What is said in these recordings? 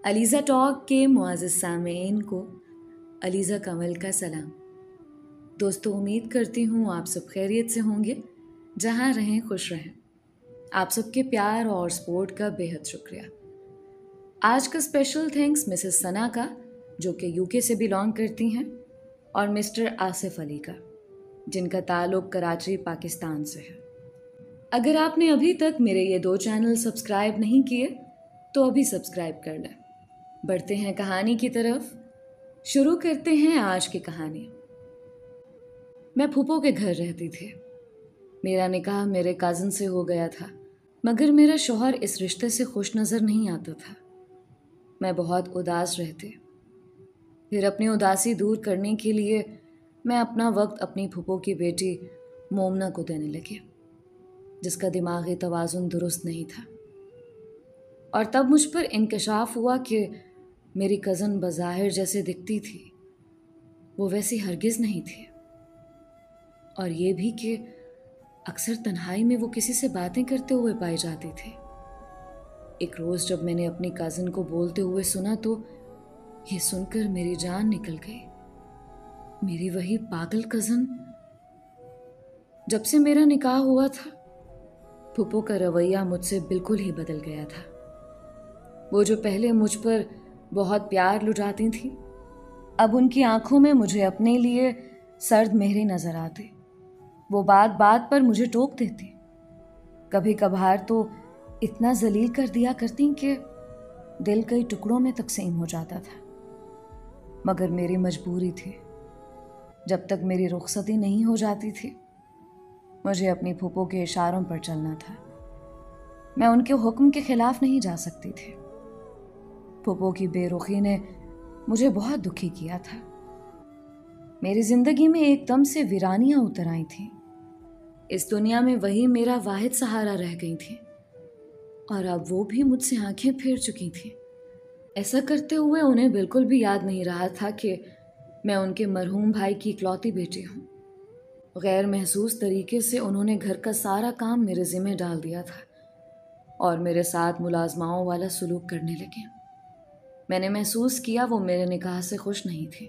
Aliza talk के मुआज़्ज़िज़ सामीन को अलीज़ा कमल का सलाम। दोस्तों, उम्मीद करती हूँ आप सब खैरियत से होंगे, जहाँ रहें खुश रहें। आप सबके प्यार और सपोर्ट का बेहद शुक्रिया। आज का स्पेशल थैंक्स मिसेस सना का, जो कि यूके से बिलोंग करती हैं, और मिस्टर आसिफ अली का, जिनका ताल्लुक कराची पाकिस्तान से है। अगर आपने अभी तक मेरे ये 2 चैनल सब्सक्राइब नहीं किए तो अभी सब्सक्राइब कर लें। बढ़ते हैं कहानी की तरफ। शुरू करते हैं आज की कहानी। मैं फूफो के घर रहती थी। मेरा निकाह मेरे कज़न से हो गया था, मगर मेरा शौहर इस रिश्ते से खुश नज़र नहीं आता था। मैं बहुत उदास रहती। फिर अपनी उदासी दूर करने के लिए मैं अपना वक्त अपनी फूफो की बेटी मोमना को देने लगी, जिसका दिमागी तवाज़ुन दुरुस्त नहीं था। और तब मुझ पर इंकशाफ हुआ कि मेरी कज़न बज़ाहिर जैसे दिखती थी, वो वैसी हरगिज़ नहीं थी। और ये भी कि अक्सर तन्हाई में वो किसी से बातें करते हुए पाई जाती थी। एक रोज़ जब मैंने अपनी कज़न को बोलते हुए सुना तो ये सुनकर मेरी जान निकल गई। मेरी वही पागल कज़न। जब से मेरा निकाह हुआ था, फूफो का रवैया मुझसे बिल्कुल ही बदल गया था। वो जो पहले मुझ पर बहुत प्यार लुटाती थी, अब उनकी आंखों में मुझे अपने लिए सर्द मेहरे नजर आते। वो बात बात पर मुझे टोक देती। कभी कभार तो इतना जलील कर दिया करती कि दिल कई टुकड़ों में तकसीम हो जाता था। मगर मेरी मजबूरी थी। जब तक मेरी रुखसती नहीं हो जाती थी, मुझे अपनी फूफो के इशारों पर चलना था। मैं उनके हुक्म के खिलाफ नहीं जा सकती थी। फूफो की बेरुखी ने मुझे बहुत दुखी किया था। मेरी जिंदगी में एकदम से वीरानियां उतर आई थीं। इस दुनिया में वही मेरा वाहिद सहारा रह गई थी, और अब वो भी मुझसे आंखें फेर चुकी थी। ऐसा करते हुए उन्हें बिल्कुल भी याद नहीं रहा था कि मैं उनके मरहूम भाई की इकलौती बेटी हूँ। गैर महसूस तरीके से उन्होंने घर का सारा काम मेरे जिम्मे डाल दिया था और मेरे साथ मुलाजमाओं वाला सलूक करने लगे। मैंने महसूस किया वो मेरे निकाह से खुश नहीं थी।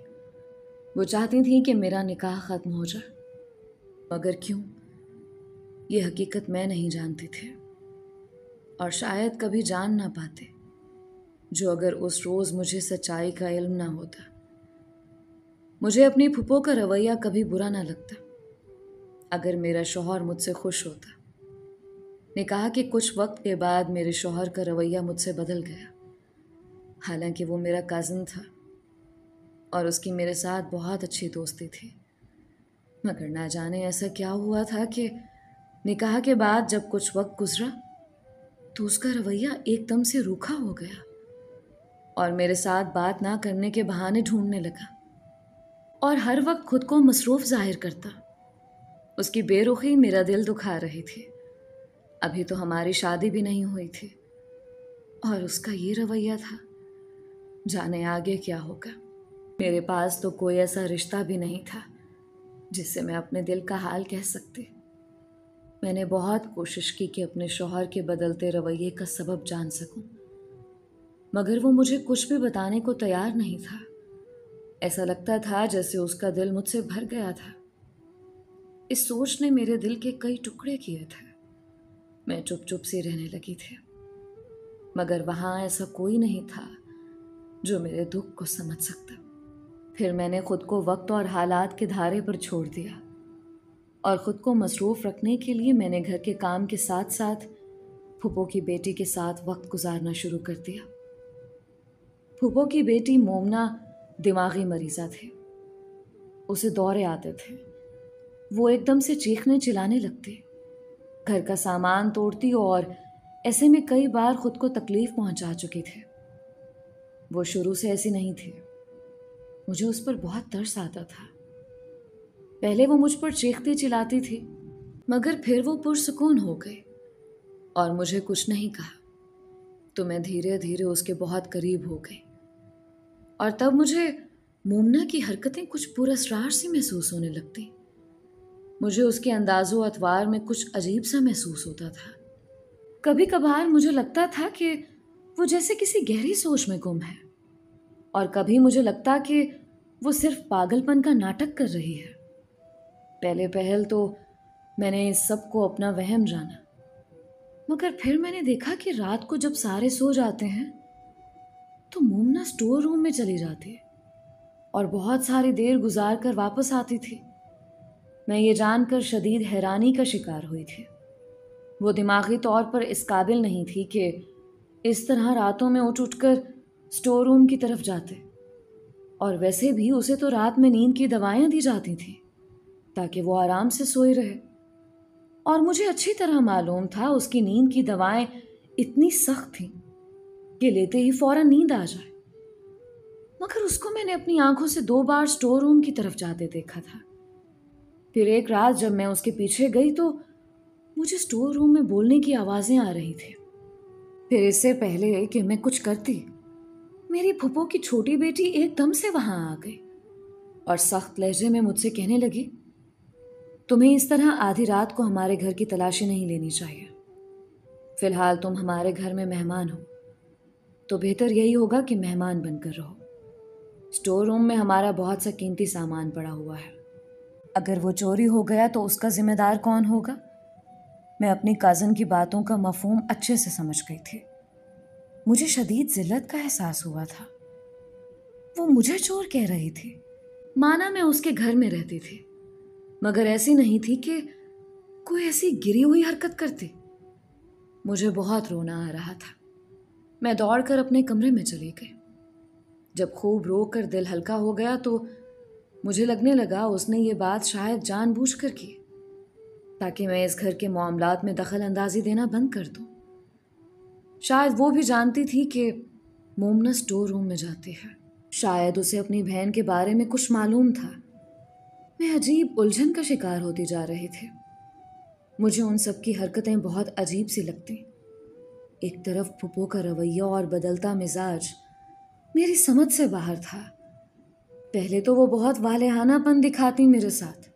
वो चाहती थी कि मेरा निकाह ख़त्म हो जाए, मगर क्यों, ये हकीकत मैं नहीं जानती थी, और शायद कभी जान ना पाते, जो अगर उस रोज़ मुझे सच्चाई का इल्म ना होता। मुझे अपनी फूफो का रवैया कभी बुरा ना लगता अगर मेरा शौहर मुझसे खुश होता। निकाह के कुछ वक्त के बाद मेरे शौहर का रवैया मुझसे बदल गया। हालांकि वो मेरा कज़न था और उसकी मेरे साथ बहुत अच्छी दोस्ती थी, मगर ना जाने ऐसा क्या हुआ था कि निकाह के बाद जब कुछ वक्त गुजरा तो उसका रवैया एकदम से रूखा हो गया और मेरे साथ बात ना करने के बहाने ढूंढने लगा और हर वक्त खुद को मसरूफ जाहिर करता। उसकी बेरुखी मेरा दिल दुखा रही थी। अभी तो हमारी शादी भी नहीं हुई थी और उसका ये रवैया था। जाने आगे क्या होगा। मेरे पास तो कोई ऐसा रिश्ता भी नहीं था जिससे मैं अपने दिल का हाल कह सकती। मैंने बहुत कोशिश की कि अपने शौहर के बदलते रवैये का सबब जान सकूं, मगर वो मुझे कुछ भी बताने को तैयार नहीं था। ऐसा लगता था जैसे उसका दिल मुझसे भर गया था। इस सोच ने मेरे दिल के कई टुकड़े किए थे। मैं चुप चुप सी रहने लगी थी, मगर वहां ऐसा कोई नहीं था जो मेरे दुख को समझ सकता। फिर मैंने खुद को वक्त और हालात के धारे पर छोड़ दिया और ख़ुद को मसरूफ़ रखने के लिए मैंने घर के काम के साथ साथ फूफो की बेटी के साथ वक्त गुजारना शुरू कर दिया। फूफो की बेटी मोमना दिमागी मरीज़ा थी। उसे दौरे आते थे। वो एकदम से चीखने चिल्लाने लगती, घर का सामान तोड़ती और ऐसे में कई बार खुद को तकलीफ़ पहुंचा चुकी थी। वो शुरू से ऐसी नहीं थी। मुझे उस पर बहुत तरस आता था। पहले वो मुझ पर चीखती चिल्लाती थी, मगर फिर वो पुरसुकून हो गई और मुझे कुछ नहीं कहा तो मैं धीरे धीरे उसके बहुत करीब हो गई। और तब मुझे मोमना की हरकतें कुछ पुरअसरार सी महसूस होने लगती। मुझे उसके अंदाज़ो अतवार में कुछ अजीब सा महसूस होता था। कभी कभार मुझे लगता था कि वो जैसे किसी गहरी सोच में गुम है, और कभी मुझे लगता कि वो सिर्फ पागलपन का नाटक कर रही है। पहले पहल तो मैंने इस सब को अपना वहम जाना, मगर फिर मैंने देखा कि रात को जब सारे सो जाते हैं तो मोमना स्टोर रूम में चली जाती है और बहुत सारी देर गुजार कर वापस आती थी। मैं ये जानकर शदीद हैरानी का शिकार हुई थी। वो दिमागी तौर पर इस काबिल नहीं थी कि इस तरह रातों में उठ उठकर स्टोर रूम की तरफ जाते, और वैसे भी उसे तो रात में नींद की दवाएं दी जाती थी ताकि वो आराम से सोई रहे, और मुझे अच्छी तरह मालूम था उसकी नींद की दवाएं इतनी सख्त थीं कि लेते ही फौरन नींद आ जाए। मगर उसको मैंने अपनी आंखों से 2 बार स्टोर रूम की तरफ जाते देखा था। फिर एक रात जब मैं उसके पीछे गई तो मुझे स्टोर रूम में बोलने की आवाजें आ रही थी। फिर इससे पहले कि मैं कुछ करती, मेरी फूफो की छोटी बेटी एकदम से वहां आ गई और सख्त लहजे में मुझसे कहने लगी, तुम्हें इस तरह आधी रात को हमारे घर की तलाशी नहीं लेनी चाहिए। फिलहाल तुम हमारे घर में मेहमान हो, तो बेहतर यही होगा कि मेहमान बनकर रहो। स्टोर रूम में हमारा बहुत सा कीमती सामान पड़ा हुआ है, अगर वो चोरी हो गया तो उसका जिम्मेदार कौन होगा? मैं अपनी कज़न की बातों का मफहूम अच्छे से समझ गई थी। मुझे शदीद जिल्लत का एहसास हुआ था। वो मुझे चोर कह रही थी, माना मैं उसके घर में रहती थी, मगर ऐसी नहीं थी कि कोई ऐसी गिरी हुई हरकत करती। मुझे बहुत रोना आ रहा था। मैं दौड़कर अपने कमरे में चली गई। जब खूब रो कर दिल हल्का हो गया तो मुझे लगने लगा उसने ये बात शायद जानबूझकर की, ताकि मैं इस घर के मामलात में दखल अंदाजी देना बंद कर दूं। शायद वो भी जानती थी कि मोमना स्टोर रूम में जाती है। शायद उसे अपनी बहन के बारे में कुछ मालूम था। मैं अजीब उलझन का शिकार होती जा रही थी। मुझे उन सब की हरकतें बहुत अजीब सी लगती। एक तरफ फूफो का रवैया और बदलता मिजाज मेरी समझ से बाहर था। पहले तो वो बहुत वालेहानापन दिखाती मेरे साथ,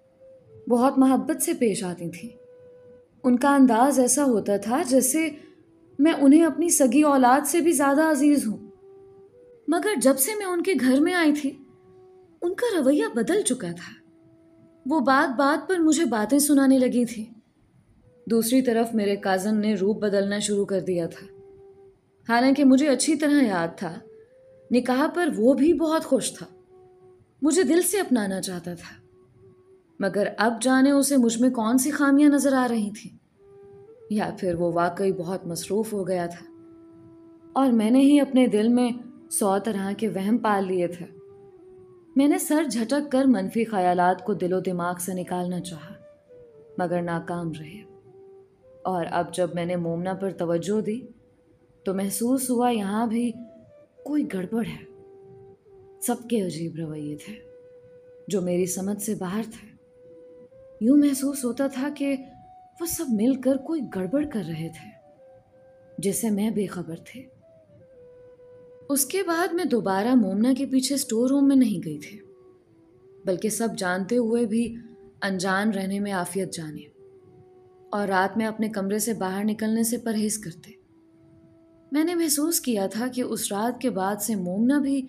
बहुत मोहब्बत से पेश आती थी। उनका अंदाज ऐसा होता था जैसे मैं उन्हें अपनी सगी औलाद से भी ज्यादा अजीज हूं। मगर जब से मैं उनके घर में आई थी उनका रवैया बदल चुका था। वो बात बात पर मुझे बातें सुनाने लगी थी। दूसरी तरफ मेरे काजन ने रूप बदलना शुरू कर दिया था। हालांकि मुझे अच्छी तरह याद था, निकाह पर वो भी बहुत खुश था, मुझे दिल से अपनाना चाहता था। मगर अब जाने उसे मुझ में कौन सी खामियां नजर आ रही थी, या फिर वो वाकई बहुत मसरूफ हो गया था और मैंने ही अपने दिल में 100 तरह के वहम पाल लिए थे। मैंने सर झटक कर मनफी ख्यालात को दिलो दिमाग से निकालना चाहा, मगर नाकाम रहे। और अब जब मैंने मोमना पर तवज्जो दी तो महसूस हुआ यहाँ भी कोई गड़बड़ है। सबके अजीब रवैये थे जो मेरी समझ से बाहर थे। यूं महसूस होता था कि वो सब मिलकर कोई गड़बड़ कर रहे थे जिससे मैं बेखबर थी। उसके बाद मैं दोबारा मोमना के पीछे स्टोर रूम में नहीं गई थी, बल्कि सब जानते हुए भी अनजान रहने में आफियत जाने और रात में अपने कमरे से बाहर निकलने से परहेज करते। मैंने महसूस किया था कि उस रात के बाद से मोमना भी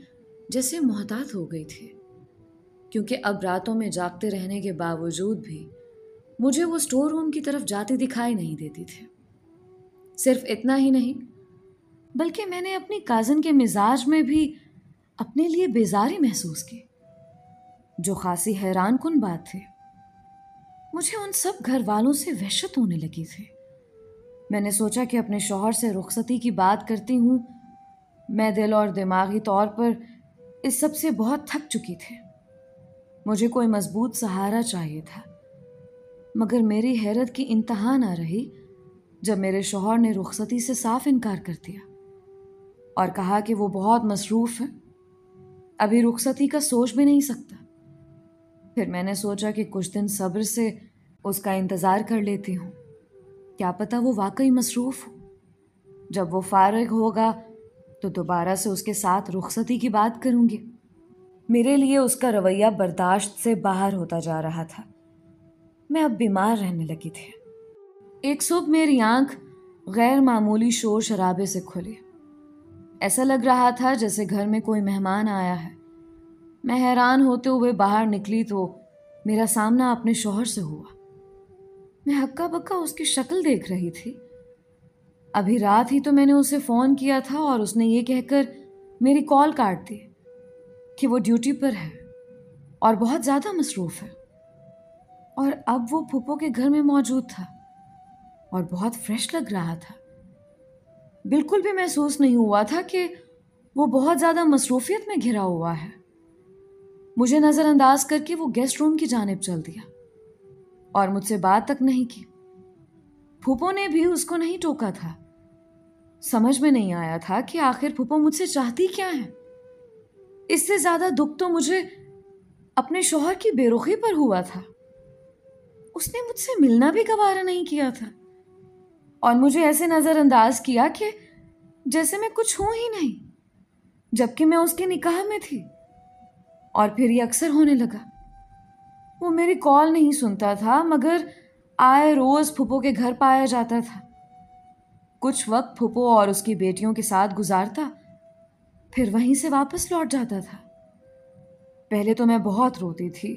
जैसे मोहतात हो गई थी, क्योंकि अब रातों में जागते रहने के बावजूद भी मुझे वो स्टोर रूम की तरफ जाती दिखाई नहीं देती थी। सिर्फ इतना ही नहीं, बल्कि मैंने अपनी काजन के मिजाज में भी अपने लिए बेजारी महसूस की, जो खासी हैरान कुन बात थी। मुझे उन सब घर वालों से वहशत होने लगी थी। मैंने सोचा कि अपने शौहर से रुखसती की बात करती हूँ। मैं दिल और दिमागी तौर पर इस सब से बहुत थक चुकी थी। मुझे कोई मजबूत सहारा चाहिए था। मगर मेरी हैरत की इंतहा ना रही जब मेरे शौहर ने रुखसती से साफ इनकार कर दिया और कहा कि वो बहुत मसरूफ है, अभी रुखसती का सोच भी नहीं सकता। फिर मैंने सोचा कि कुछ दिन सब्र से उसका इंतज़ार कर लेती हूँ, क्या पता वो वाकई मसरूफ हो। जब वो फारिग होगा तो दोबारा से उसके साथ रुखसती की बात करूँगी। मेरे लिए उसका रवैया बर्दाश्त से बाहर होता जा रहा था। मैं अब बीमार रहने लगी थी। एक सुबह मेरी आंख गैर मामूली शोर शराबे से खुली। ऐसा लग रहा था जैसे घर में कोई मेहमान आया है। मैं हैरान होते हुए बाहर निकली तो मेरा सामना अपने शौहर से हुआ। मैं हक्का बक्का उसकी शक्ल देख रही थी। अभी रात ही तो मैंने उसे फ़ोन किया था और उसने ये कहकर मेरी कॉल काट दी कि वो ड्यूटी पर है और बहुत ज़्यादा मसरूफ़ है। और अब वो फूफो के घर में मौजूद था और बहुत फ्रेश लग रहा था। बिल्कुल भी महसूस नहीं हुआ था कि वो बहुत ज़्यादा मसरूफियत में घिरा हुआ है। मुझे नज़रअंदाज करके वो गेस्ट रूम की जानिब चल दिया और मुझसे बात तक नहीं की। फूफो ने भी उसको नहीं टोका था। समझ में नहीं आया था कि आखिर फूफो मुझसे चाहती क्या है। इससे ज़्यादा दुख तो मुझे अपने शौहर की बेरुखी पर हुआ था। उसने मुझसे मिलना भी गवारा नहीं किया था और मुझे ऐसे नज़रअंदाज किया कि जैसे मैं कुछ हूं ही नहीं, जबकि मैं उसके निकाह में थी। और फिर ये अक्सर होने लगा। वो मेरी कॉल नहीं सुनता था, मगर आए रोज फूफो के घर पाया जाता था। कुछ वक्त फूफो और उसकी बेटियों के साथ गुजारता, फिर वहीं से वापस लौट जाता था। पहले तो मैं बहुत रोती थी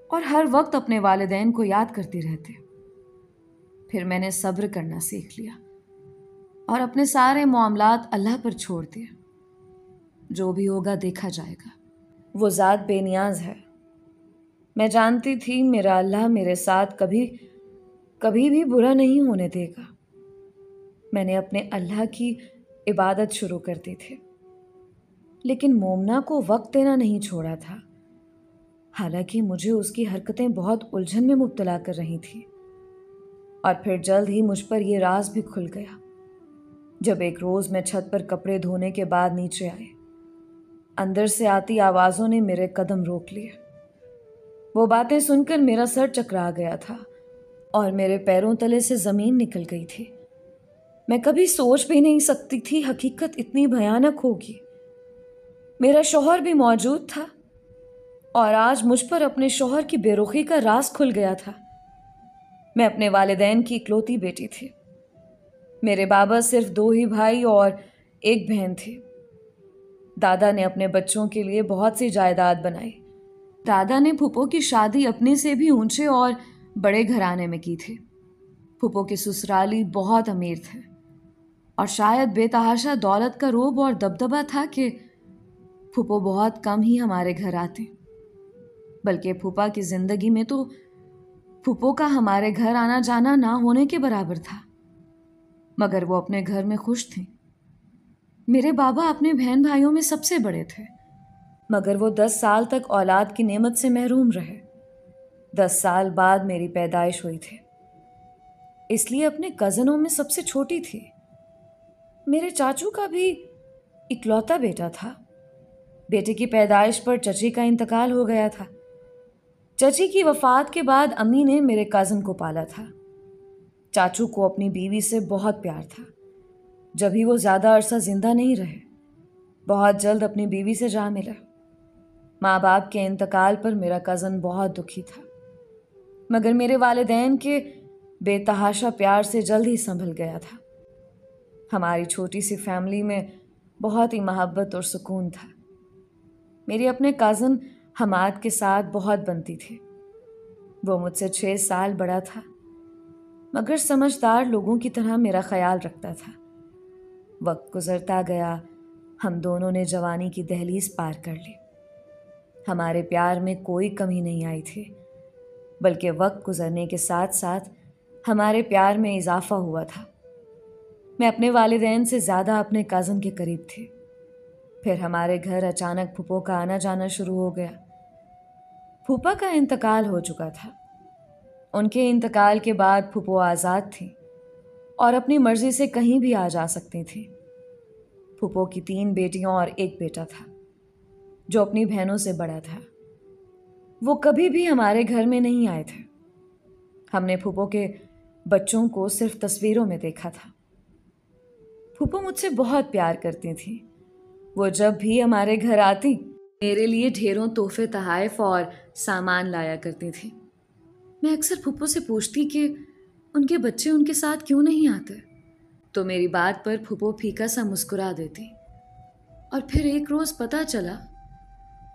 और हर वक्त अपने वालिदैन को याद करती रहती। फिर मैंने सब्र करना सीख लिया और अपने सारे मामलात अल्लाह पर छोड़ दिए। जो भी होगा देखा जाएगा। वो ज़ात बेनियाज है। मैं जानती थी मेरा अल्लाह मेरे साथ कभी कभी भी बुरा नहीं होने देगा। मैंने अपने अल्लाह की इबादत शुरू कर दी थी, लेकिन मोमना को वक्त देना नहीं छोड़ा था। हालांकि मुझे उसकी हरकतें बहुत उलझन में मुब्तला कर रही थी। और फिर जल्द ही मुझ पर यह राज भी खुल गया जब एक रोज मैं छत पर कपड़े धोने के बाद नीचे आई। अंदर से आती आवाज़ों ने मेरे कदम रोक लिए। वो बातें सुनकर मेरा सर चकरा गया था और मेरे पैरों तले से ज़मीन निकल गई थी। मैं कभी सोच भी नहीं सकती थी हकीकत इतनी भयानक होगी। मेरा शौहर भी मौजूद था और आज मुझ पर अपने शौहर की बेरुखी का राज खुल गया था। मैं अपने वालिदैन की इकलौती बेटी थी। मेरे बाबा सिर्फ 2 ही भाई और एक बहन थी। दादा ने अपने बच्चों के लिए बहुत सी जायदाद बनाई। दादा ने फूफो की शादी अपने से भी ऊंचे और बड़े घराने में की थी। फूफो के ससुराली बहुत अमीर थे और शायद बेतहाशा दौलत का रोब और दबदबा था कि फूफो बहुत कम ही हमारे घर आते। बल्कि फूफा की जिंदगी में तो फूफो का हमारे घर आना जाना ना होने के बराबर था। मगर वो अपने घर में खुश थी। मेरे बाबा अपने बहन भाइयों में सबसे बड़े थे, मगर वो 10 साल तक औलाद की नेमत से महरूम रहे। 10 साल बाद मेरी पैदाइश हुई थी, इसलिए अपने कज़नों में सबसे छोटी थी। मेरे चाचू का भी इकलौता बेटा था। बेटे की पैदाइश पर चची का इंतकाल हो गया था। चची की वफात के बाद अम्मी ने मेरे कज़न को पाला था। चाचू को अपनी बीवी से बहुत प्यार था। जब ही वो ज़्यादा अरसा जिंदा नहीं रहे, बहुत जल्द अपनी बीवी से जा मिला। माँ बाप के इंतकाल पर मेरा कज़न बहुत दुखी था, मगर मेरे वालिदैन के बेतहाशा प्यार से जल्द ही संभल गया था। हमारी छोटी सी फैमिली में बहुत ही मोहब्बत और सुकून था। मेरी अपने कज़न हमाद के साथ बहुत बनती थी। वो मुझसे 6 साल बड़ा था, मगर समझदार लोगों की तरह मेरा ख्याल रखता था। वक्त गुजरता गया, हम दोनों ने जवानी की दहलीज पार कर ली। हमारे प्यार में कोई कमी नहीं आई थी, बल्कि वक्त गुजरने के साथ साथ हमारे प्यार में इजाफा हुआ था। मैं अपने वालिदैन से ज़्यादा अपने कज़न के करीब थी। फिर हमारे घर अचानक फूफो का आना जाना शुरू हो गया। फूफा का इंतकाल हो चुका था। उनके इंतकाल के बाद फूफो आज़ाद थी और अपनी मर्जी से कहीं भी आ जा सकती थी। फूफो की 3 बेटियां और एक बेटा था, जो अपनी बहनों से बड़ा था। वो कभी भी हमारे घर में नहीं आए थे। हमने फूफो के बच्चों को सिर्फ तस्वीरों में देखा था। फूफो मुझसे बहुत प्यार करती थी। वो जब भी हमारे घर आती, मेरे लिए ढेरों तोहफे तहाइफ और सामान लाया करती थी। मैं अक्सर फूफो से पूछती कि उनके बच्चे उनके साथ क्यों नहीं आते, तो मेरी बात पर फूफो फीका सा मुस्कुरा देती और फिर एक रोज़ पता चला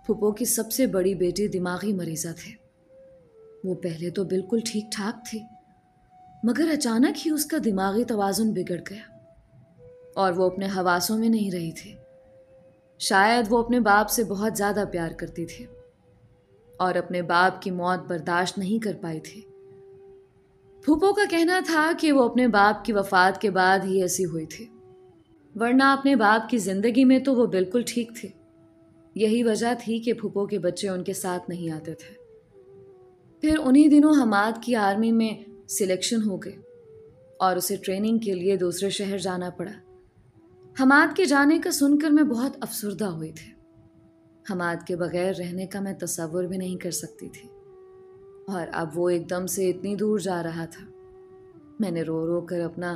फूफो की सबसे बड़ी बेटी दिमागी मरीज़ा थे। वो पहले तो बिल्कुल ठीक ठाक थी, मगर अचानक ही उसका दिमागी तवाज़ुन बिगड़ गया और वो अपने हवासों में नहीं रही थी। शायद वो अपने बाप से बहुत ज़्यादा प्यार करती थी और अपने बाप की मौत बर्दाश्त नहीं कर पाई थी। फूफो का कहना था कि वो अपने बाप की वफ़ात के बाद ही ऐसी हुई थी, वरना अपने बाप की ज़िंदगी में तो वो बिल्कुल ठीक थी। यही वजह थी कि फूफो के बच्चे उनके साथ नहीं आते थे। फिर उन्हीं दिनों हमाद की आर्मी में सिलेक्शन हो गई और उसे ट्रेनिंग के लिए दूसरे शहर जाना पड़ा। हमाद के जाने का सुनकर मैं बहुत अफसुर्दा हुई थी। हमाद के बगैर रहने का मैं तसव्वुर भी नहीं कर सकती थी और अब वो एकदम से इतनी दूर जा रहा था। मैंने रो रो कर अपना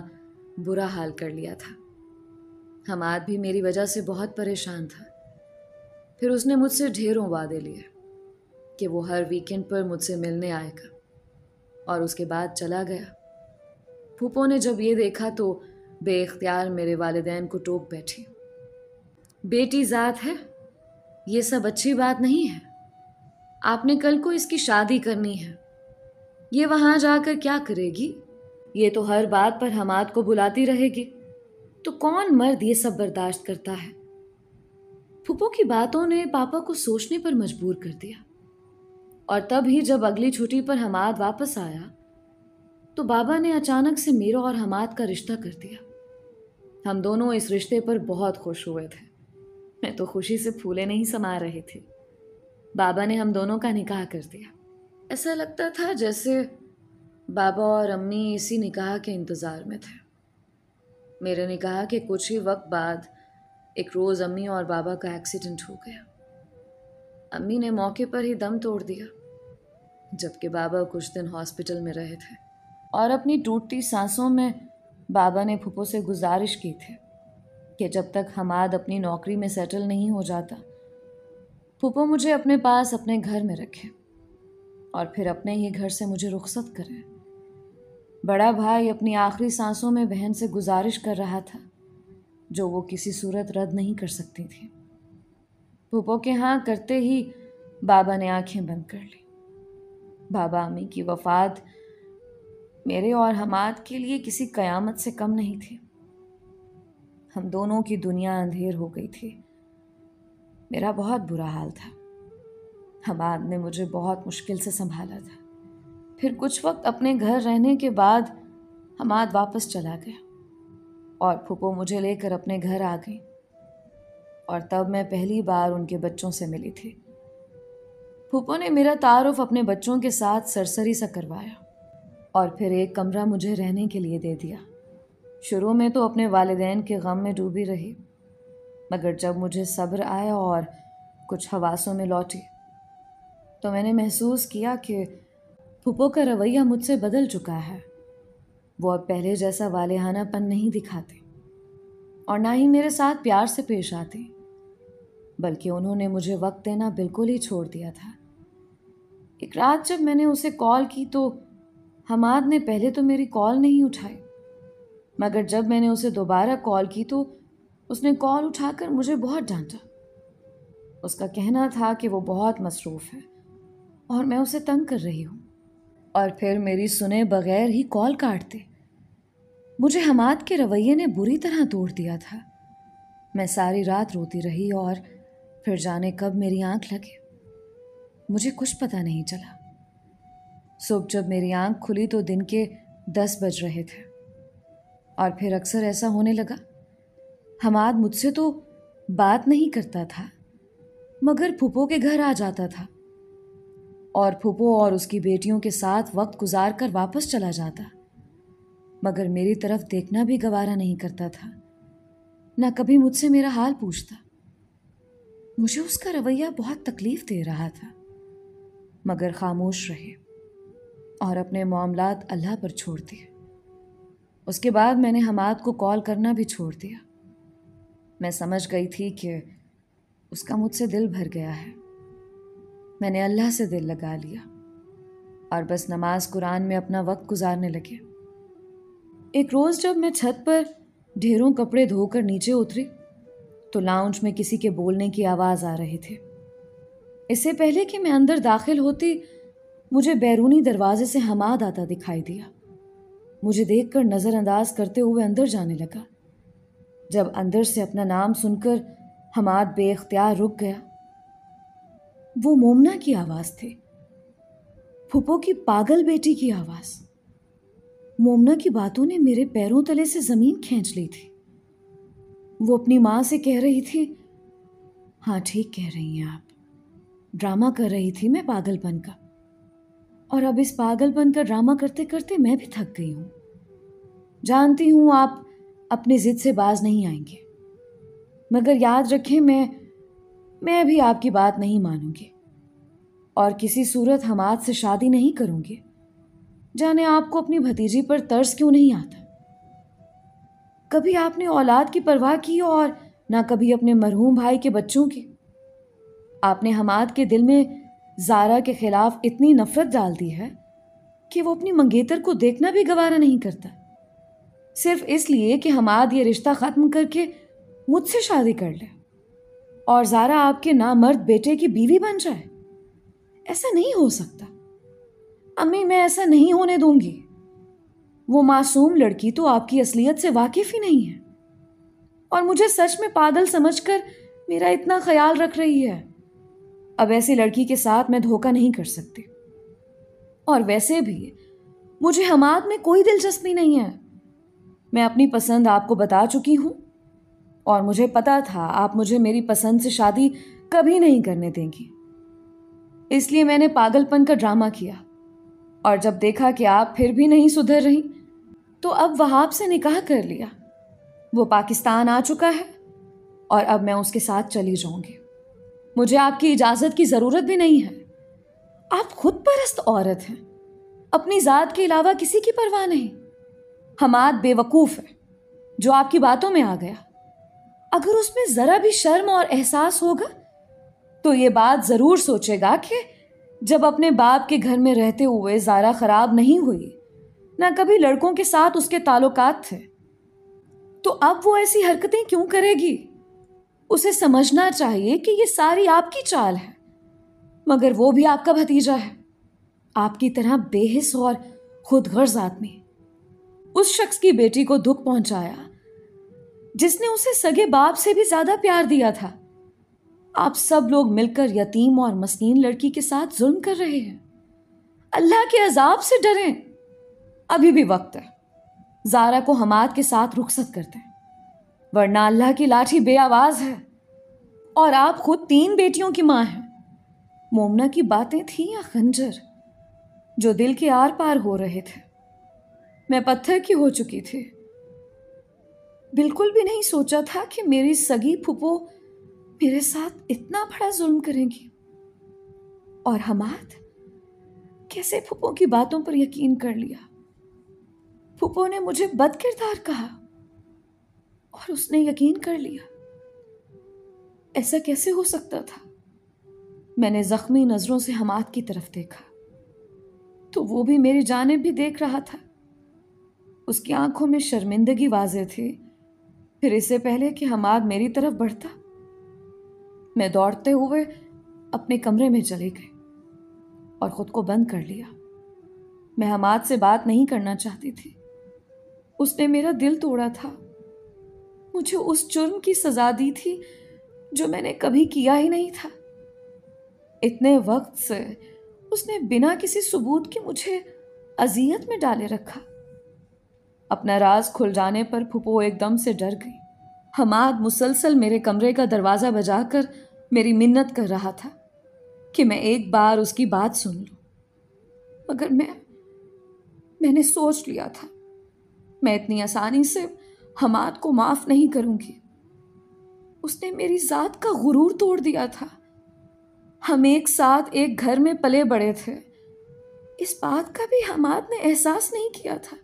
बुरा हाल कर लिया था। हमाद भी मेरी वजह से बहुत परेशान था। फिर उसने मुझसे ढेरों वादे लिए कि वो हर वीकेंड पर मुझसे मिलने आएगा और उसके बाद चला गया। फूफो ने जब ये देखा तो बेइख्तियार मेरे वालिदैन को टोक बैठी। बेटी ज़ात है, ये सब अच्छी बात नहीं है। आपने कल को इसकी शादी करनी है, ये वहाँ जाकर क्या करेगी? ये तो हर बात पर हमाद को बुलाती रहेगी। तो कौन मर्द ये सब बर्दाश्त करता है? फूफो की बातों ने पापा को सोचने पर मजबूर कर दिया और तब ही जब अगली छुट्टी पर हमाद वापस आया तो बाबा ने अचानक से मेरा और हमाद का रिश्ता कर दिया। हम दोनों इस रिश्ते पर बहुत खुश हुए थे। मैं तो खुशी से फूले नहीं समा रहे थे। बाबा ने हम दोनों का निकाह कर दिया। ऐसा लगता था जैसे बाबा और अम्मी इसी निकाह के इंतज़ार में थे। मेरे निकाह के कुछ ही वक्त बाद एक रोज़ अम्मी और बाबा का एक्सीडेंट हो गया। अम्मी ने मौके पर ही दम तोड़ दिया, जबकि बाबा कुछ दिन हॉस्पिटल में रहे थे और अपनी टूटती सांसों में बाबा ने फूफो से गुजारिश की थी कि जब तक हमाद अपनी नौकरी में सेटल नहीं हो जाता, फूफो मुझे अपने पास अपने घर में रखे और फिर अपने ही घर से मुझे रुखसत करें। बड़ा भाई अपनी आखिरी सांसों में बहन से गुजारिश कर रहा था, जो वो किसी सूरत रद्द नहीं कर सकती थी। फूफो के हाँ करते ही बाबा ने आंखें बंद कर ली। बाबा अम्मी की वफात मेरे और हमाद के लिए किसी कयामत से कम नहीं थी। हम दोनों की दुनिया अंधेर हो गई थी। मेरा बहुत बुरा हाल था। हमाद ने मुझे बहुत मुश्किल से संभाला था। फिर कुछ वक्त अपने घर रहने के बाद हमाद वापस चला गया और फूफो मुझे लेकर अपने घर आ गई और तब मैं पहली बार उनके बच्चों से मिली थी। फूफो ने मेरा तारुफ अपने बच्चों के साथ सरसरी सा करवाया और फिर एक कमरा मुझे रहने के लिए दे दिया। शुरू में तो अपने वालिदैन के गम में डूबी रही, मगर जब मुझे सब्र आया और कुछ हवासों में लौटी तो मैंने महसूस किया कि फूफो का रवैया मुझसे बदल चुका है। वो अब पहले जैसा वालेहानापन नहीं दिखाते और ना ही मेरे साथ प्यार से पेश आते, बल्कि उन्होंने मुझे वक्त देना बिल्कुल ही छोड़ दिया था। एक रात जब मैंने उसे कॉल की तो हमाद ने पहले तो मेरी कॉल नहीं उठाई, मगर जब मैंने उसे दोबारा कॉल की तो उसने कॉल उठाकर मुझे बहुत डांटा। उसका कहना था कि वो बहुत मसरूफ़ है और मैं उसे तंग कर रही हूँ, और फिर मेरी सुने बगैर ही कॉल काटते। मुझे हमाद के रवैये ने बुरी तरह तोड़ दिया था। मैं सारी रात रोती रही और फिर जाने कब मेरी आंख लगे, मुझे कुछ पता नहीं चला। सुबह जब मेरी आंख खुली तो दिन के 10 बज रहे थे और फिर अक्सर ऐसा होने लगा। हमाद मुझसे तो बात नहीं करता था, मगर फूफो के घर आ जाता था और फूफो और उसकी बेटियों के साथ वक्त गुजार कर वापस चला जाता, मगर मेरी तरफ देखना भी गवारा नहीं करता था, ना कभी मुझसे मेरा हाल पूछता। मुझे उसका रवैया बहुत तकलीफ दे रहा था, मगर खामोश रहे और अपने मामलात अल्लाह पर छोड़ दिए। उसके बाद मैंने हमाद को कॉल करना भी छोड़ दिया। मैं समझ गई थी कि उसका मुझसे दिल भर गया है। मैंने अल्लाह से दिल लगा लिया और बस नमाज कुरान में अपना वक्त गुजारने लगे। एक रोज़ जब मैं छत पर ढेरों कपड़े धोकर नीचे उतरी तो लाउंज में किसी के बोलने की आवाज़ आ रहे थे। इससे पहले कि मैं अंदर दाखिल होती, मुझे बैरूनी दरवाजे से हमाद आता दिखाई दिया। मुझे देखकर नज़रअंदाज करते हुए अंदर जाने लगा। जब अंदर से अपना नाम सुनकर हमाद बेख्तियार रुक गया। वो मोमना की आवाज़ थी, फूफो की पागल बेटी की आवाज़। मोमना की बातों ने मेरे पैरों तले से ज़मीन खींच ली थी। वो अपनी माँ से कह रही थी, हाँ ठीक कह रही हैं आप, ड्रामा कर रही थी मैं पागलपन का, और अब इस पागलपन का ड्रामा करते करते मैं भी थक गई हूँ। जानती हूँ आप अपनी जिद से बाज नहीं आएंगे, मगर याद रखें मैं भी आपकी बात नहीं मानूंगी और किसी सूरत हमाद से शादी नहीं करूंगी। जाने आपको अपनी भतीजी पर तरस क्यों नहीं आता। कभी आपने औलाद की परवाह की और ना कभी अपने मरहूम भाई के बच्चों की। आपने हमाद के दिल में ज़ारा के खिलाफ इतनी नफरत डाल दी है कि वो अपनी मंगेतर को देखना भी गवारा नहीं करता, सिर्फ इसलिए कि हमाद ये रिश्ता ख़त्म करके मुझसे शादी कर ले और ज़ारा आपके नामर्द बेटे की बीवी बन जाए। ऐसा नहीं हो सकता अम्मी, मैं ऐसा नहीं होने दूंगी। वो मासूम लड़की तो आपकी असलियत से वाकिफ ही नहीं है और मुझे सच में पागल समझकर मेरा इतना ख्याल रख रही है। अब ऐसी लड़की के साथ मैं धोखा नहीं कर सकती, और वैसे भी मुझे हमाद में कोई दिलचस्पी नहीं है। मैं अपनी पसंद आपको बता चुकी हूं और मुझे पता था आप मुझे मेरी पसंद से शादी कभी नहीं करने देंगी। इसलिए मैंने पागलपन का ड्रामा किया और जब देखा कि आप फिर भी नहीं सुधर रही तो अब वहाब से निकाह कर लिया। वो पाकिस्तान आ चुका है और अब मैं उसके साथ चली जाऊंगी। मुझे आपकी इजाज़त की ज़रूरत भी नहीं है। आप खुद परस्त औरत हैं, अपनी ज़ात के अलावा किसी की परवाह नहीं। हमाद बेवकूफ़ है जो आपकी बातों में आ गया। अगर उसमें ज़रा भी शर्म और एहसास होगा तो ये बात ज़रूर सोचेगा कि जब अपने बाप के घर में रहते हुए ज़ारा ख़राब नहीं हुई, ना कभी लड़कों के साथ उसके ताल्लुकात थे, तो अब वो ऐसी हरकतें क्यों करेगी। उसे समझना चाहिए कि ये सारी आपकी चाल है, मगर वो भी आपका भतीजा है, आपकी तरह बेहिस और खुदगर्ज आदमी। उस शख्स की बेटी को दुख पहुंचाया जिसने उसे सगे बाप से भी ज्यादा प्यार दिया था। आप सब लोग मिलकर यतीम और मस्कीन लड़की के साथ जुल्म कर रहे हैं। अल्लाह के अजाब से डरें, अभी भी वक्त है। ज़ारा को हमाद के साथ रुखसत करते हैं, वरना अल्लाह की लाठी बेआवाज है और आप खुद 3 बेटियों की मां हैं। मोमना की बातें थी या खंजर जो दिल के आर पार हो रहे थे। मैं पत्थर की हो चुकी थी। बिल्कुल भी नहीं सोचा था कि मेरी सगी फूफो मेरे साथ इतना बड़ा जुल्म करेंगी। और हमाद कैसे फूफो की बातों पर यकीन कर लिया। फूफो ने मुझे बदकिरदार कहा और उसने यकीन कर लिया। ऐसा कैसे हो सकता था। मैंने जख्मी नजरों से हमाद की तरफ देखा तो वो भी मेरी जानिब भी देख रहा था। उसकी आंखों में शर्मिंदगी वाज़ेह थी। फिर इससे पहले कि हमाद मेरी तरफ बढ़ता, मैं दौड़ते हुए अपने कमरे में चली गई और खुद को बंद कर लिया। मैं हमाद से बात नहीं करना चाहती थी। उसने मेरा दिल तोड़ा था, मुझे उस जुर्म की सजा दी थी जो मैंने कभी किया ही नहीं था। इतने वक्त से उसने बिना किसी सबूत के मुझे अजियत में डाले रखा। अपना राज खुल जाने पर फूफो एकदम से डर गई। हमाद मुसलसल मेरे कमरे का दरवाज़ा बजाकर मेरी मिन्नत कर रहा था कि मैं एक बार उसकी बात सुन लूं, मगर मैंने सोच लिया था मैं इतनी आसानी से हमाद को माफ़ नहीं करूंगी। उसने मेरी ज़ात का गुरूर तोड़ दिया था। हम एक साथ एक घर में पले बड़े थे, इस बात का भी हमाद ने एहसास नहीं किया था।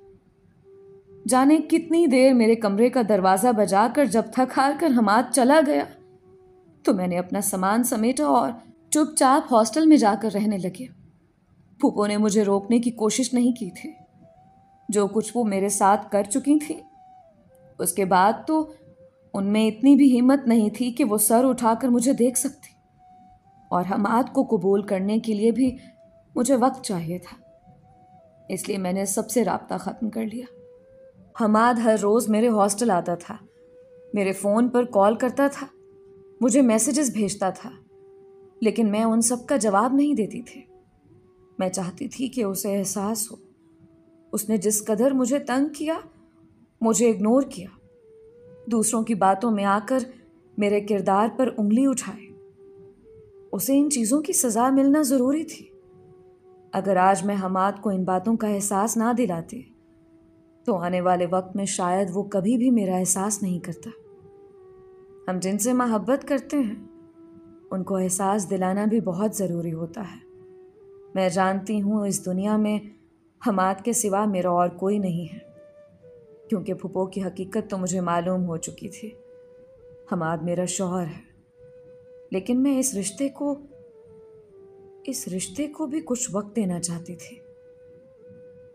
जाने कितनी देर मेरे कमरे का दरवाज़ा बजाकर जब थक हार कर हमाद चला गया तो मैंने अपना सामान समेटा और चुपचाप हॉस्टल में जाकर रहने लगे। फूफो ने मुझे रोकने की कोशिश नहीं की थी। जो कुछ वो मेरे साथ कर चुकी थी उसके बाद तो उनमें इतनी भी हिम्मत नहीं थी कि वो सर उठाकर मुझे देख सकती, और हमाद को कबूल करने के लिए भी मुझे वक्त चाहिए था। इसलिए मैंने सबसे राब्ता ख़त्म कर लिया। हमाद हर रोज़ मेरे हॉस्टल आता था, मेरे फ़ोन पर कॉल करता था, मुझे मैसेजेस भेजता था, लेकिन मैं उन सब का जवाब नहीं देती थी। मैं चाहती थी कि उसे एहसास हो, उसने जिस कदर मुझे तंग किया, मुझे इग्नोर किया, दूसरों की बातों में आकर मेरे किरदार पर उंगली उठाए, उसे इन चीज़ों की सज़ा मिलना ज़रूरी थी। अगर आज मैं हमाद को इन बातों का एहसास ना दिलाती तो आने वाले वक्त में शायद वो कभी भी मेरा एहसास नहीं करता। हम जिनसे मोहब्बत करते हैं उनको एहसास दिलाना भी बहुत ज़रूरी होता है। मैं जानती हूँ इस दुनिया में हमाद के सिवा मेरा और कोई नहीं है, क्योंकि फुप्पो की हकीकत तो मुझे मालूम हो चुकी थी। हमाद मेरा शौहर है, लेकिन मैं इस रिश्ते को भी कुछ वक्त देना चाहती थी।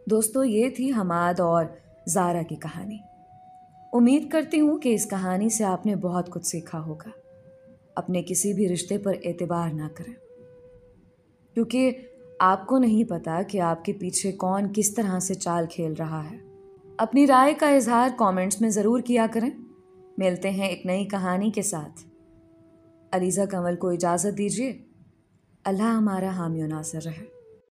दोस्तों, ये थी हमाद और ज़ारा की कहानी। उम्मीद करती हूँ कि इस कहानी से आपने बहुत कुछ सीखा होगा। अपने किसी भी रिश्ते पर एतबार ना करें, क्योंकि आपको नहीं पता कि आपके पीछे कौन किस तरह से चाल खेल रहा है। अपनी राय का इजहार कमेंट्स में ज़रूर किया करें। मिलते हैं एक नई कहानी के साथ। अलीज़ा कमल को इजाज़त दीजिए। अल्लाह हमारा हामी नासिर रहे।